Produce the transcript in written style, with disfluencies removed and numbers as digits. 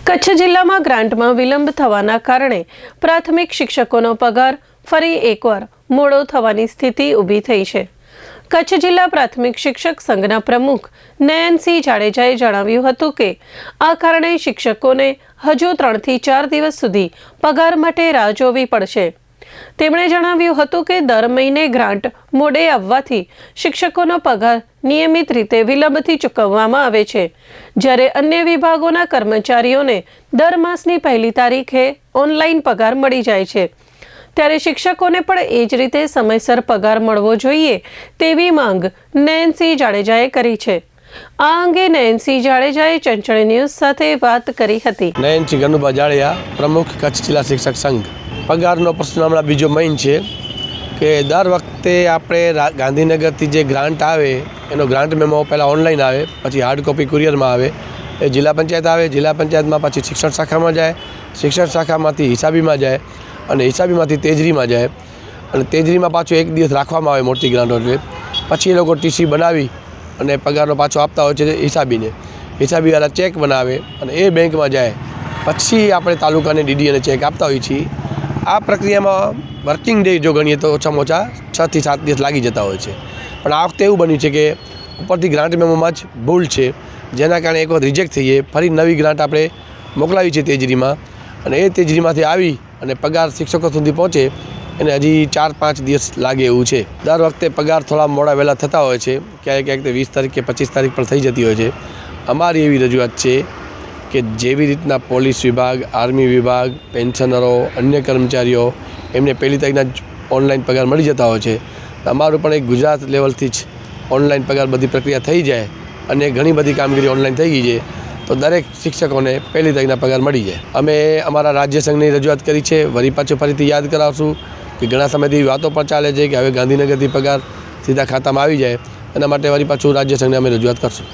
કચ્છ જિલ્લામાં ગ્રાન્ટમાં વિલંબ થવાના કારણે પ્રાથમિક શિક્ષકોનો પગાર ફરી એકવાર મોડો થવાની સ્થિતિ ઊભી થઈ છે। કચ્છ જિલ્લા પ્રાથમિક શિક્ષક સંઘના પ્રમુખ નયનસિંહ જાડેજાએ જણાવ્યું હતું કે આ કારણે શિક્ષકોને હજુ 3 થી 4 દિવસ સુધી પગાર માટે રાહ જોવી પડશે। તેમણે જણાવ્યું હતું કે દર મહિને ગ્રાન્ટ મોડે આવવાથી શિક્ષકોનો પગાર નિયમિત રીતે વિલંબથી ચૂકવવામાં આવે છે, જ્યારે અન્ય વિભાગોના કર્મચારીઓને દર માસની પહેલી તારીખે ઓનલાઈન પગાર મળી જાય છે, ત્યારે શિક્ષકોને પણ એ જ રીતે સમયસર પગાર મળવો જોઈએ તેવી માંગ નયનસિંહ જાડેજાએ કરી છે। આ અંગે નયનસિંહ જાડેજાએ ચંચળ ન્યૂઝ સાથે વાત કરી હતી। નયનસિંહ ગનુભા જાડેજા, પ્રમુખ કચ્છ જિલ્લા શિક્ષક સંઘ। પગારનો પ્રશ્ન હમણાં બીજો મહિન છે કે દર વખતે આપણે ગાંધીનગરથી જે ગ્રાન્ટ આવે એનો ગ્રાન્ટ મેમો પહેલાં ઓનલાઈન આવે, પછી હાર્ડ કોપી કુરિયરમાં આવે, એ જિલ્લા પંચાયત આવે, જિલ્લા પંચાયતમાં પછી શિક્ષણ શાખામાં જાય, શિક્ષણ શાખામાંથી હિસાબીમાં જાય અને હિસાબીમાંથી તેજરીમાં જાય અને તેજરીમાં પાછું એક દિવસ રાખવામાં આવે મોટી ગ્રાન્ટો એટલે પછી એ લોકો ટીસી બનાવી અને પગારનો પાછો આપતા હોય છે હિસાબીને। હિસાબીવાળા ચેક બનાવે અને એ બેંકમાં જાય, પછી આપણે તાલુકાને ડીડી અને ચેક આપતા હોઈએ છીએ। આ પ્રક્રિયામાં વર્કિંગ ડે જો ગણીએ તો ઓછામાં ઓછા 6 થી 7 દિવસ લાગી જતા હોય છે, પણ આ વખતે એવું બન્યું છે કે ઉપરથી ગ્રાન્ટ મેમોમાં જ ભૂલ છે, જેના કારણે એક વખત રિજેક્ટ થઈએ, ફરી નવી ગ્રાન્ટ આપણે મોકલાવી છે તેજરીમાં અને એ તેજરીમાંથી આવી અને પગાર શિક્ષકો સુધી પહોંચે એને હજી 4-5 દિવસ લાગે એવું છે। દર વખતે પગાર થોડા મોડા વહેલા થતા હોય છે, ક્યારેક 20 તારીખ કે 25 તારીખ પણ થઈ જતી હોય છે। અમારી એવી રજૂઆત છે કે જેવી રીતના પોલીસ વિભાગ, આર્મી વિભાગ, પેન્શનરો, અન્ય કર્મચારીઓ એમને પહેલી તારીખના જ ઓનલાઈન પગાર મળી જતા હોય છે, અમારું પણ એક ગુજરાત લેવલથી જ ઓનલાઈન પગાર બધી પ્રક્રિયા થઈ જાય અને ઘણી બધી કામગીરી ઓનલાઈન થઈ ગઈ છે તો દરેક શિક્ષકોને પહેલી તારીખના પગાર મળી જાય। અમે અમારા રાજ્ય સંઘની રજૂઆત કરી છે, ફરીથી યાદ કરાવશું કે ઘણા સમયથી વાતો પણ ચાલે છે કે હવે ગાંધીનગરથી પગાર સીધા ખાતામાં આવી જાય, એના માટે પાછું રાજ્ય સંઘને અમે રજૂઆત કરશું।